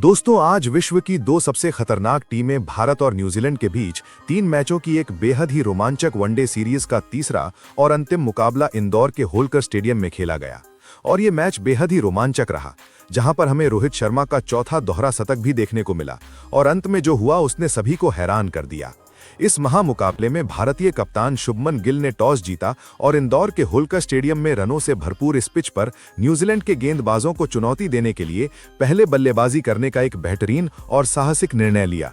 दोस्तों, आज विश्व की दो सबसे खतरनाक टीमें भारत और न्यूजीलैंड के बीच 3 मैचों की एक बेहद ही रोमांचक वनडे सीरीज का तीसरा और अंतिम मुकाबला इंदौर के होलकर स्टेडियम में खेला गया। और ये मैच बेहद ही रोमांचक रहा, जहां पर हमें रोहित शर्मा का चौथा दोहरा शतक भी देखने को मिला और अंत में जो हुआ उसने सभी को हैरान कर दिया। इस महामुकाबले में भारतीय कप्तान शुभमन गिल ने टॉस जीता और इंदौर के होलकर स्टेडियम में रनों से भरपूर इस पिच पर न्यूजीलैंड के गेंदबाजों को चुनौती देने के लिए पहले बल्लेबाजी करने का एक बेहतरीन और साहसिक निर्णय लिया।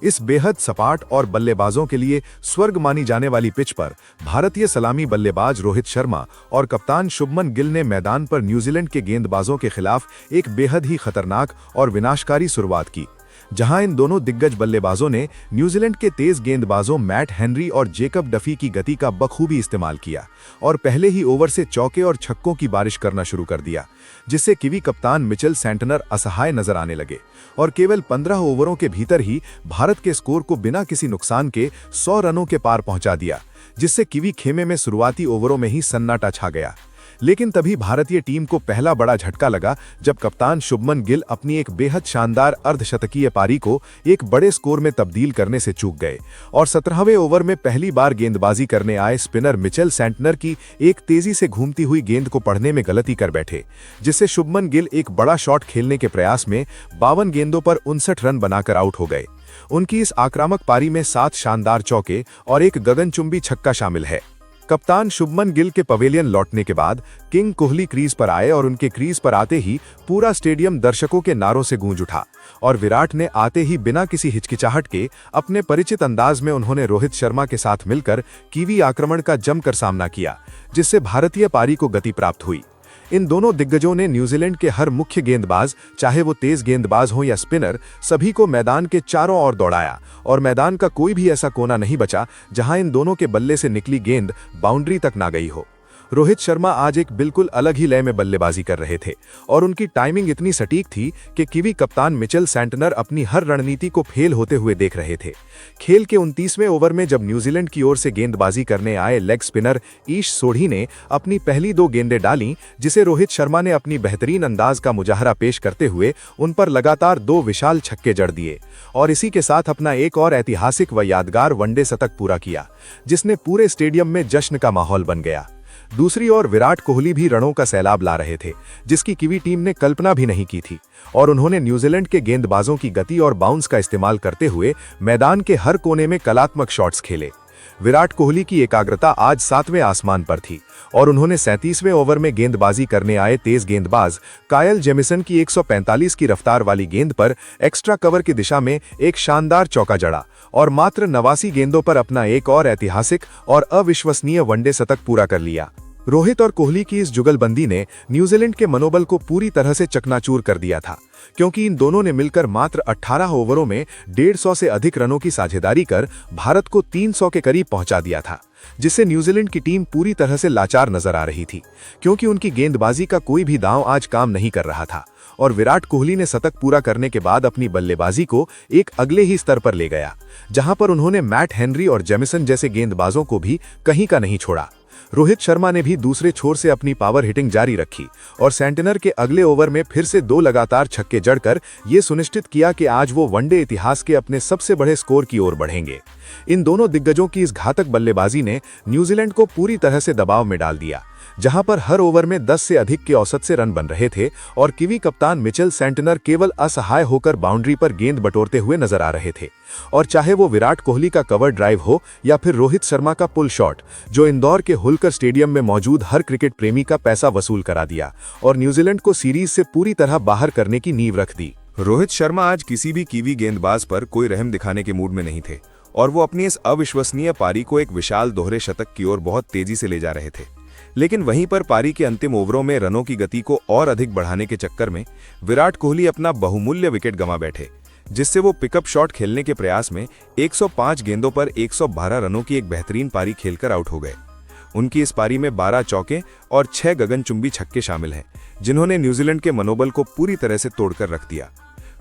इस बेहद सपाट और बल्लेबाजों के लिए स्वर्ग मानी जाने वाली पिच पर भारतीय सलामी बल्लेबाज रोहित शर्मा और कप्तान शुभमन गिल ने मैदान पर न्यूजीलैंड के गेंदबाजों के खिलाफ एक बेहद ही खतरनाक और विनाशकारी शुरुआत की, जहां इन दोनों दिग्गज बल्लेबाजों ने न्यूजीलैंड के तेज गेंदबाजों मैट हेनरी और जेकब डफी की गति का बखूबी इस्तेमाल किया और पहले ही ओवर से चौके और छक्कों की बारिश करना शुरू कर दिया, जिससे कीवी कप्तान मिचेल सैंटनर असहाय नजर आने लगे और केवल 15 ओवरों के भीतर ही भारत के स्कोर को बिना किसी नुकसान के 100 रनों के पार पहुंचा दिया, जिससे कीवी खेमे में शुरुआती ओवरों में ही सन्नाटा छा गया। लेकिन तभी भारतीय टीम को पहला बड़ा झटका लगा जब कप्तान शुभमन गिल अपनी एक बेहद शानदार अर्धशतकीय पारी को एक बड़े स्कोर में तब्दील करने से चूक गए और 17वें ओवर में पहली बार गेंदबाजी करने आए स्पिनर मिचेल सैंटनर की एक तेजी से घूमती हुई गेंद को पढ़ने में गलती कर बैठे, जिससे शुभमन गिल एक बड़ा शॉट खेलने के प्रयास में 52 गेंदों पर 59 रन बनाकर आउट हो गए। उनकी इस आक्रामक पारी में 7 शानदार चौके और एक गगनचुंबी छक्का शामिल है। कप्तान शुभमन गिल के पवेलियन लौटने के बाद किंग कोहली क्रीज पर आए और उनके क्रीज पर आते ही पूरा स्टेडियम दर्शकों के नारों से गूंज उठा और विराट ने आते ही बिना किसी हिचकिचाहट के अपने परिचित अंदाज में उन्होंने रोहित शर्मा के साथ मिलकर कीवी आक्रमण का जमकर सामना किया, जिससे भारतीय पारी को गति प्राप्त हुई। इन दोनों दिग्गजों ने न्यूजीलैंड के हर मुख्य गेंदबाज, चाहे वो तेज गेंदबाज हो या स्पिनर, सभी को मैदान के चारों ओर दौड़ाया और मैदान का कोई भी ऐसा कोना नहीं बचा जहां इन दोनों के बल्ले से निकली गेंद बाउंड्री तक ना गई हो। रोहित शर्मा आज एक बिल्कुल अलग ही लय में बल्लेबाजी कर रहे थे और उनकी टाइमिंग इतनी सटीक थी कि कीवी कप्तान मिचेल सैंटनर अपनी हर रणनीति को फेल होते हुए देख रहे थे। खेल के 29वें ओवर में जब न्यूजीलैंड की ओर से गेंदबाजी करने आए लेग स्पिनर ईश सोढ़ी ने अपनी पहली 2 गेंदें डाली, जिसे रोहित शर्मा ने अपनी बेहतरीन अंदाज का मुजाहरा पेश करते हुए उन पर लगातार 2 विशाल छक्के जड़ दिए और इसी के साथ अपना एक और ऐतिहासिक व यादगार वनडे शतक पूरा किया, जिसने पूरे स्टेडियम में जश्न का माहौल बन गया। दूसरी ओर विराट कोहली भी रनों का सैलाब ला रहे थे, जिसकी कीवी टीम ने कल्पना भी नहीं की थी और उन्होंने न्यूजीलैंड के गेंदबाजों की गति और बाउंस का इस्तेमाल करते हुए मैदान के हर कोने में कलात्मक शॉट्स खेले। विराट कोहली की एकाग्रता आज 7वें आसमान पर थी और उन्होंने 37वें ओवर में गेंदबाजी करने आए तेज गेंदबाज कायल जेमिसन की 145 की रफ्तार वाली गेंद पर एक्स्ट्रा कवर की दिशा में एक शानदार चौका जड़ा और मात्र 89 गेंदों पर अपना एक और ऐतिहासिक और अविश्वसनीय वनडे शतक पूरा कर लिया। रोहित और कोहली की इस जुगलबंदी ने न्यूजीलैंड के मनोबल को पूरी तरह से चकनाचूर कर दिया था, क्योंकि इन दोनों ने मिलकर मात्र 18 ओवरों में 150 से अधिक रनों की साझेदारी कर भारत को 300 के करीब पहुंचा दिया था, जिससे न्यूजीलैंड की टीम पूरी तरह से लाचार नजर आ रही थी, क्योंकि उनकी गेंदबाजी का कोई भी दांव आज काम नहीं कर रहा था और विराट कोहली ने शतक पूरा करने के बाद अपनी बल्लेबाजी को एक अगले ही स्तर पर ले गया, जहां पर उन्होंने मैट हेनरी और जेमिसन जैसे गेंदबाजों को भी कहीं का नहीं छोड़ा। रोहित शर्मा ने भी दूसरे छोर से अपनी पावर हिटिंग जारी रखी और सैंटनर के अगले ओवर में फिर से 2 लगातार छक्के जड़कर ये सुनिश्चित किया कि आज वो वनडे इतिहास के अपने सबसे बड़े स्कोर की ओर बढ़ेंगे। इन दोनों दिग्गजों की इस घातक बल्लेबाजी ने न्यूजीलैंड को पूरी तरह से दबाव में डाल दिया, जहां पर हर ओवर में 10 से अधिक के औसत से रन बन रहे थे और कीवी कप्तान मिचेल सैंटनर केवल असहाय होकर बाउंड्री पर गेंद बटोरते हुए नजर आ रहे थे। और चाहे वो विराट कोहली का कवर ड्राइव हो या फिर रोहित शर्मा का पुल शॉट, जो इंदौर के होलकर स्टेडियम में मौजूद हर क्रिकेट प्रेमी का पैसा वसूल करा दिया और न्यूजीलैंड को सीरीज से पूरी तरह बाहर करने की नींव रख दी। रोहित शर्मा आज किसी भी कीवी गेंदबाज पर कोई रहम दिखाने के मूड में नहीं थे और वो अपनी इस अविश्वसनीय पारी को एक विशाल दोहरे शतक की ओर बहुत तेजी से ले जा रहे थे। लेकिन वहीं पर पारी के अंतिम ओवरों में रनों की गति को और अधिक बढ़ाने के चक्कर में विराट कोहली अपना बहुमूल्य विकेट गंवा बैठे, जिससे वो पिकअप शॉट खेलने के प्रयास में 105 गेंदों पर 112 रनों की एक बेहतरीन पारी खेलकर आउट हो गए। उनकी इस पारी में 12 चौके और 6 गगनचुंबी छक्के शामिल हैं, जिन्होंने न्यूजीलैंड के मनोबल को पूरी तरह से तोड़कर रख दिया।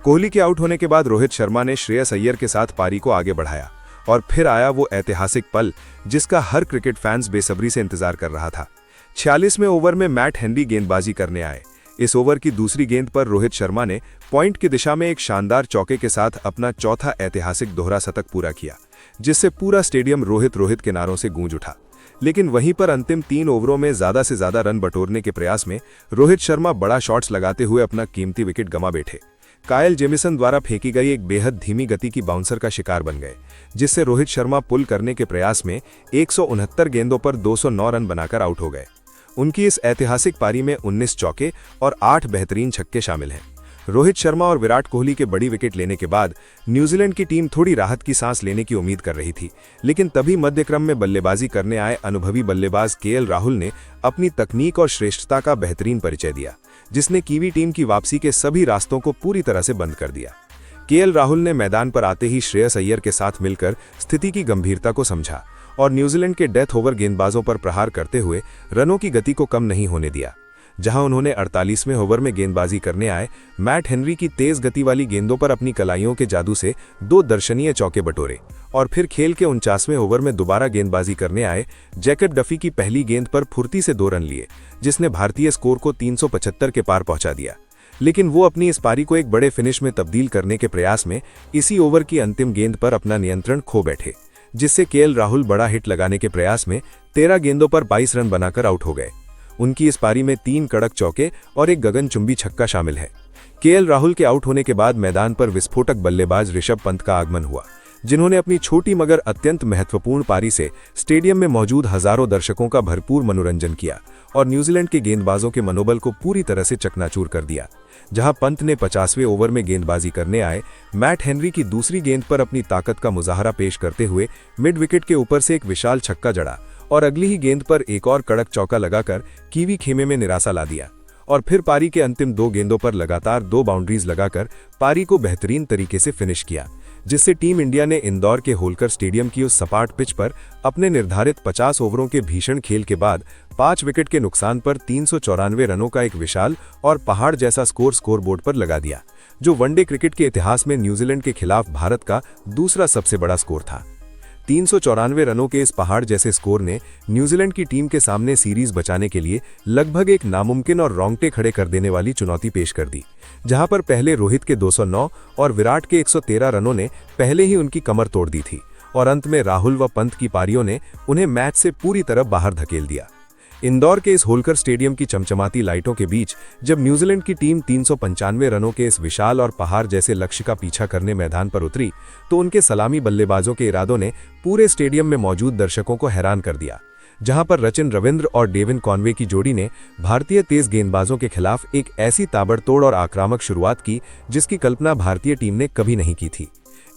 कोहली के आउट होने के बाद रोहित शर्मा ने श्रेयस अय्यर के साथ पारी को आगे बढ़ाया और फिर आया वो ऐतिहासिक पल जिसका हर क्रिकेट फैंस बेसब्री से इंतजार कर रहा था। 46वें ओवर में मैट हेनरी गेंदबाजी करने आए। इस ओवर की दूसरी गेंद पर रोहित शर्मा ने पॉइंट की दिशा में एक शानदार चौके के साथ अपना चौथा ऐतिहासिक दोहरा शतक पूरा किया, जिससे पूरा स्टेडियम रोहित रोहित के नारों से गूंज उठा। लेकिन वहीं पर अंतिम 3 ओवरों में ज्यादा से ज्यादा रन बटोरने के प्रयास में रोहित शर्मा बड़ा शॉट्स लगाते हुए अपना कीमती विकेट गंवा बैठे। कायल जेमिसन द्वारा फेंकी गई एक बेहद धीमी गति की बाउंसर का शिकार बन गए, जिससे रोहित शर्मा पुल करने के प्रयास में 169 गेंदों पर 209 रन बनाकर आउट हो गए। उनकी इस ऐतिहासिक पारी में 19 चौके और 8 बेहतरीन छक्के शामिल हैं। रोहित शर्मा और विराट कोहली के बड़ी विकेट लेने के बाद न्यूजीलैंड की टीम थोड़ी राहत की सांस लेने की उम्मीद कर रही थी, लेकिन तभी मध्यक्रम में बल्लेबाजी करने आए अनुभवी बल्लेबाज केएल राहुल ने अपनी तकनीक और श्रेष्ठता का बेहतरीन परिचय दिया, जिसने कीवी टीम की वापसी के सभी रास्तों को पूरी तरह से बंद कर दिया। केएल राहुल ने मैदान पर आते ही श्रेयस अय्यर के साथ मिलकर स्थिति की गंभीरता को समझा और न्यूजीलैंड के डेथ ओवर गेंदबाजों पर प्रहार करते हुए रनों की गति को कम नहीं होने दिया। जहां उन्होंने 48वें ओवर में गेंदबाजी करने आए मैट हेनरी की तेज गति वाली गेंदों पर अपनी कलाइयों के जादू से 2 दर्शनीय चौके बटोरे और फिर खेल के 49वें ओवर में दोबारा गेंदबाजी करने आए जैकब डफी की पहली गेंद पर फुर्ती से 2 रन लिए, जिसने भारतीय स्कोर को 375 के पार पहुंचा दिया। लेकिन वो अपनी इस पारी को एक बड़े फिनिश में तब्दील करने के प्रयास में इसी ओवर की अंतिम गेंद पर अपना नियंत्रण खो बैठे, जिससे केएल राहुल बड़ा हिट लगाने के प्रयास में 13 गेंदों पर 22 रन बनाकर आउट हो गए। उनकी इस पारी में 3 कड़क चौके और एक गगनचुंबी छक्का शामिल है। केएल राहुल के आउट होने के बाद मैदान पर विस्फोटक बल्लेबाज ऋषभ पंत का आगमन हुआ, जिन्होंने अपनी छोटी मगर अत्यंत महत्वपूर्ण पारी से स्टेडियम में मौजूद हजारों दर्शकों का भरपूर मनोरंजन किया और न्यूजीलैंड के गेंदबाजों के मनोबल को पूरी तरह से चकनाचूर कर दिया। जहां पंत ने 50वें ओवर में गेंदबाजी करने आए मैट हेनरी की दूसरी गेंद पर अपनी ताकत का मुजाहरा पेश करते हुए मिड विकेट के ऊपर से एक विशाल छक्का जड़ा और अगली ही गेंद पर एक और कड़क चौका लगाकर कीवी खेमे में निराशा ला दिया और फिर पारी के अंतिम 2 गेंदों पर लगातार 2 बाउंड्रीज लगाकर पारी को बेहतरीन तरीके से फिनिश किया, जिससे टीम इंडिया ने इंदौर के होलकर स्टेडियम की उस सपाट पिच पर अपने निर्धारित 50 ओवरों के भीषण खेल के बाद 5 विकेट के नुकसान पर 394 रनों का एक विशाल और पहाड़ जैसा स्कोरबोर्ड पर लगा दिया, जो वनडे क्रिकेट के इतिहास में न्यूजीलैंड के खिलाफ भारत का दूसरा सबसे बड़ा स्कोर था। 394 रनों के इस पहाड़ जैसे स्कोर ने न्यूजीलैंड की टीम के सामने सीरीज बचाने के लिए लगभग एक नामुमकिन और रोंगटे खड़े कर देने वाली चुनौती पेश कर दी, जहां पर पहले रोहित के 209 और विराट के 113 रनों ने पहले ही उनकी कमर तोड़ दी थी और अंत में राहुल व पंत की पारियों ने उन्हें मैच से पूरी तरह बाहर धकेल दिया। इंदौर के इस होलकर स्टेडियम की चमचमाती लाइटों के बीच जब न्यूजीलैंड की टीम 395 रनों के इस विशाल और पहाड़ जैसे लक्ष्य का पीछा करने मैदान पर उतरी, तो उनके सलामी बल्लेबाजों के इरादों ने पूरे स्टेडियम में मौजूद दर्शकों को हैरान कर दिया। जहां पर रचिन रविंद्र और डेविन कॉनवे की जोड़ी ने भारतीय तेज गेंदबाजों के खिलाफ एक ऐसी ताबड़तोड़ और आक्रामक शुरुआत की जिसकी कल्पना भारतीय टीम ने कभी नहीं की थी।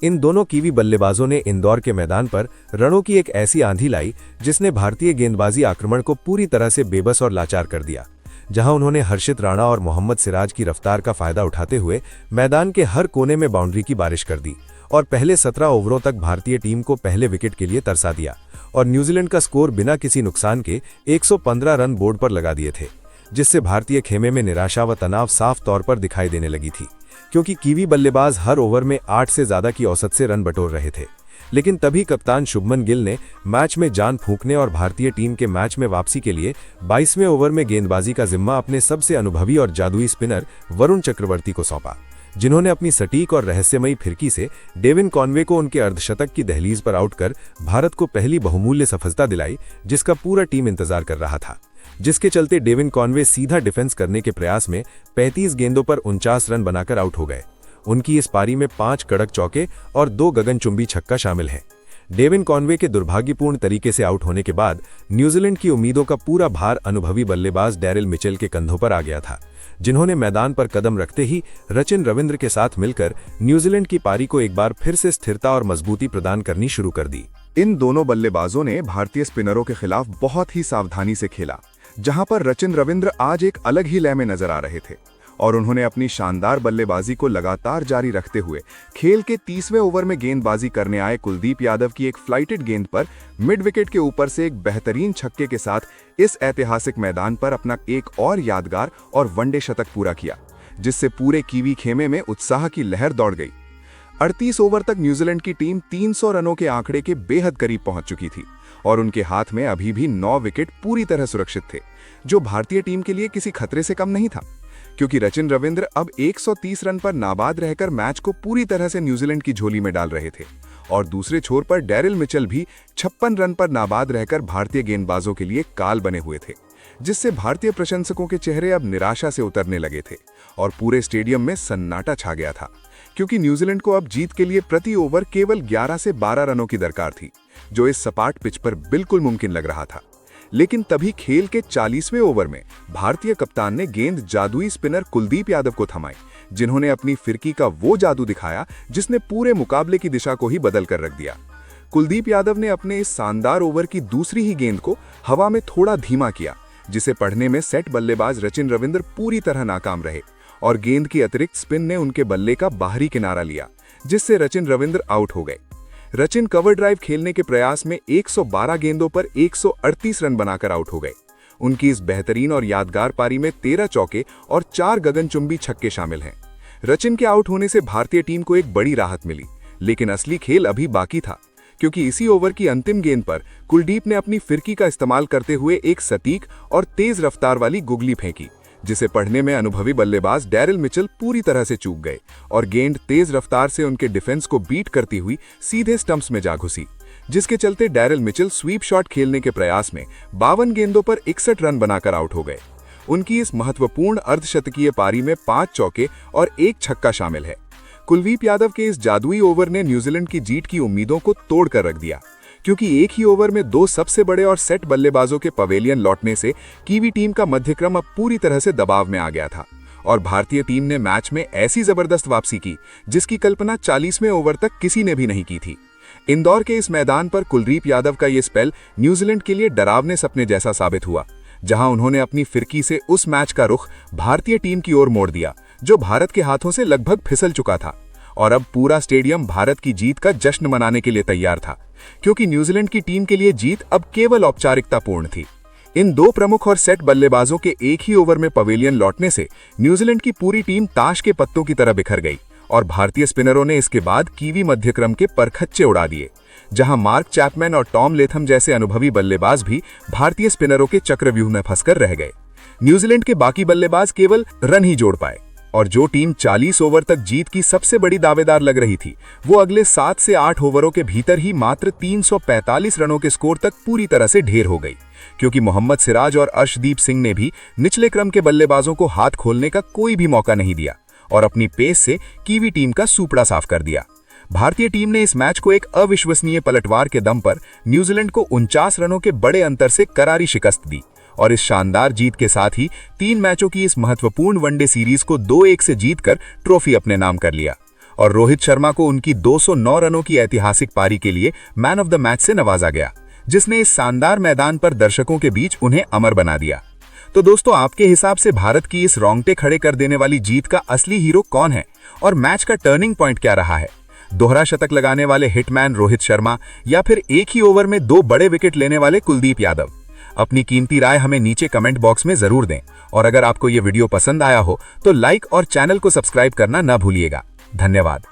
इन दोनों कीवी बल्लेबाजों ने इंदौर के मैदान पर रनों की एक ऐसी आंधी लाई जिसने भारतीय गेंदबाजी आक्रमण को पूरी तरह से बेबस और लाचार कर दिया। जहां उन्होंने हर्षित राणा और मोहम्मद सिराज की रफ्तार का फायदा उठाते हुए मैदान के हर कोने में बाउंड्री की बारिश कर दी और पहले 17 ओवरों तक भारतीय टीम को पहले विकेट के लिए तरसा दिया और न्यूजीलैंड का स्कोर बिना किसी नुकसान के 115 रन बोर्ड पर लगा दिए थे, जिससे भारतीय खेमे में निराशा व तनाव साफ तौर पर दिखाई देने लगी थी, क्योंकि कीवी बल्लेबाज हर ओवर में 8 से ज्यादा की औसत से रन बटोर रहे थे। लेकिन तभी कप्तान शुभमन गिल ने मैच में जान फूंकने और भारतीय टीम के मैच में वापसी के लिए 22वें ओवर में गेंदबाजी का जिम्मा अपने सबसे अनुभवी और जादुई स्पिनर वरुण चक्रवर्ती को सौंपा, जिन्होंने अपनी सटीक और रहस्यमयी फिरकी से डेविन कॉनवे को उनके अर्धशतक की दहलीज पर आउट कर भारत को पहली बहुमूल्य सफलता दिलाई, जिसका पूरा टीम इंतजार कर रहा था। जिसके चलते डेविन कॉनवे सीधा डिफेंस करने के प्रयास में 35 गेंदों पर 49 रन बनाकर आउट हो गए। उनकी इस पारी में 5 कड़क चौके और 2 गगनचुंबी छक्का शामिल हैं। डेविन कॉनवे के दुर्भाग्यपूर्ण तरीके से आउट होने के बाद न्यूजीलैंड की उम्मीदों का पूरा भार अनुभवी बल्लेबाज डैरिल मिचेल के कंधों पर आ गया था, जिन्होंने मैदान पर कदम रखते ही रचिन रविंद्र के साथ मिलकर न्यूजीलैंड की पारी को एक बार फिर से स्थिरता और मजबूती प्रदान करनी शुरू कर दी। इन दोनों बल्लेबाजों ने भारतीय स्पिनरों के खिलाफ बहुत ही सावधानी से खेला, जहां पर रचिन रविंद्र आज एक अलग ही लय में नजर आ रहे थे और उन्होंने अपनी शानदार बल्लेबाजी को लगातार जारी रखते हुए खेल के 30वें ओवर में गेंदबाजी करने आए कुलदीप यादव की एक फ्लाइटेड गेंद पर मिड विकेट के ऊपर से एक बेहतरीन छक्के के साथ इस ऐतिहासिक मैदान पर अपना एक और यादगार और वनडे शतक पूरा किया, जिससे पूरे कीवी खेमे में उत्साह की लहर दौड़ गई। 38 ओवर तक न्यूजीलैंड की टीम 300 रनों के आंकड़े के बेहद करीब पहुंच चुकी थी और उनके हाथ में अभी भी 9 विकेट पूरी तरह सुरक्षित थे, जो भारतीय टीम के लिए किसी खतरे से कम नहीं था। क्योंकि रचिन रविंद्र अब 130 रन पर नाबाद रहकर मैच को पूरी तरह से न्यूजीलैंड की झोली में डाल रहे थे और दूसरे छोर पर डैरिल मिचेल भी 56 रन पर नाबाद रहकर भारतीय गेंदबाजों के लिए काल बने हुए थे, जिससे भारतीय प्रशंसकों के चेहरे अब निराशा से उतरने लगे थे और पूरे स्टेडियम में सन्नाटा छा गया था, क्योंकि न्यूजीलैंड को अब जीत के लिए प्रति ओवर केवल 11 से 12 रनों की दरकार थी, जो इस सपाट पिच पर बिल्कुल मुमकिन लग रहा था। लेकिन तभी खेल के 40वें ओवर में भारतीय कप्तान ने गेंद जादुई स्पिनर कुलदीप यादव को थमाई, जिन्होंने अपनी फिरकी का वो जादू दिखाया जिसने पूरे मुकाबले की दिशा को ही बदल कर रख दिया। कुलदीप यादव ने अपने इस शानदार ओवर की दूसरी ही गेंद को हवा में थोड़ा धीमा किया, जिसे पढ़ने में सेट बल्लेबाज रचिन रविंद्र पूरी तरह नाकाम रहे और गेंद की अतिरिक्त स्पिन ने उनके बल्ले का बाहरी किनारा लिया, जिससे रचिन रविंद्र आउट हो गए। रचिन कवर ड्राइव खेलने के प्रयास में 112 गेंदों पर 138 रन बनाकर आउट हो गए। उनकी इस बेहतरीन और यादगार पारी में 13 चौके और 4 गगनचुंबी छक्के शामिल हैं। रचिन के आउट होने से भारतीय टीम को एक बड़ी राहत मिली, लेकिन असली खेल अभी बाकी था, क्योंकि इसी ओवर की अंतिम गेंद पर कुलदीप ने अपनी फिरकी का इस्तेमाल करते हुए एक सटीक और तेज रफ्तार वाली गुगली फेंकी, जिसे पढ़ने में अनुभवी बल्लेबाज डैरिल मिचेल पूरी तरह से चूक गए और गेंद तेज रफ्तार से उनके डिफेंस को बीट करती हुई सीधे स्टंप्स में जा घुसी, जिसके चलते डैरिल मिचेल स्वीप शॉट खेलने के प्रयास में 52 गेंदों पर 61 रन बनाकर आउट हो गए। उनकी इस महत्वपूर्ण अर्धशतकीय पारी में 5 चौके और 1 छक्का शामिल है। कुलदीप यादव के इस जादुई ओवर ने न्यूजीलैंड की जीत की उम्मीदों को तोड़ कर रख दिया, क्योंकि एक ही ओवर में 2 सबसे बड़े और सेट बल्लेबाजों के पवेलियन लौटने से कीवी टीम का मध्यक्रम अब पूरी तरह से दबाव में आ गया था और भारतीय टीम ने मैच में ऐसी जबरदस्त वापसी की जिसकी कल्पना 40वें ओवर तक किसी ने भी नहीं की थी। इंदौर के इस मैदान पर कुलदीप यादव का ये स्पेल न्यूजीलैंड के लिए डरावने सपने जैसा साबित हुआ, जहां उन्होंने अपनी फिरकी से उस मैच का रुख भारतीय टीम की ओर मोड़ दिया जो भारत के हाथों से लगभग फिसल चुका था, और अब पूरा स्टेडियम भारत की जीत का जश्न मनाने के लिए तैयार था, क्योंकि न्यूजीलैंड की टीम के लिए जीत अब केवल औपचारिकतापूर्ण थी। इन 2 प्रमुख और सेट बल्लेबाजों के एक ही ओवर में पवेलियन लौटने से न्यूजीलैंड की पूरी टीम ताश के पत्तों की तरह बिखर गई और भारतीय स्पिनरों ने इसके बाद कीवी मध्यक्रम के परखच्चे उड़ा दिए, जहां मार्क चैपमैन और टॉम लेथम जैसे अनुभवी बल्लेबाज भी भारतीय स्पिनरों के चक्रव्यूह में फंसकर रह गए। न्यूजीलैंड के बाकी बल्लेबाज केवल रन ही जोड़ पाए और जो टीम 40 ओवर तक जीत की सबसे बड़ी दावेदार लग रही थी, वो अगले 7 से 8 ओवरों के भीतर ही मात्र 345 रनों के स्कोर तक पूरी तरह से ढेर हो गई, क्योंकि मोहम्मद सिराज और अर्शदीप सिंह ने भी निचले क्रम के बल्लेबाजों को हाथ खोलने का कोई भी मौका नहीं दिया और अपनी पेस से कीवी टीम का सूपड़ा साफ कर दिया। भारतीय टीम ने इस मैच को एक अविश्वसनीय पलटवार के दम पर न्यूजीलैंड को 49 रनों के बड़े अंतर से करारी शिकस्त दी और इस शानदार जीत के साथ ही 3 मैचों की इस महत्वपूर्ण वनडे सीरीज को 2-1 से जीतकर ट्रॉफी अपने नाम कर लिया और रोहित शर्मा को उनकी 209 रनों की ऐतिहासिक पारी के लिए मैन ऑफ द मैच से नवाजा गया, जिसने इस शानदार मैदान पर दर्शकों के बीच उन्हें अमर बना दिया। तो दोस्तों, आपके हिसाब से भारत की इस रोंगटे खड़े कर देने वाली जीत का असली हीरो कौन है और मैच का टर्निंग पॉइंट क्या रहा है? दोहरा शतक लगाने वाले हिटमैन रोहित शर्मा या फिर एक ही ओवर में 2 बड़े विकेट लेने वाले कुलदीप यादव? अपनी कीमती राय हमें नीचे कमेंट बॉक्स में जरूर दें और अगर आपको ये वीडियो पसंद आया हो तो लाइक और चैनल को सब्सक्राइब करना ना भूलिएगा। धन्यवाद।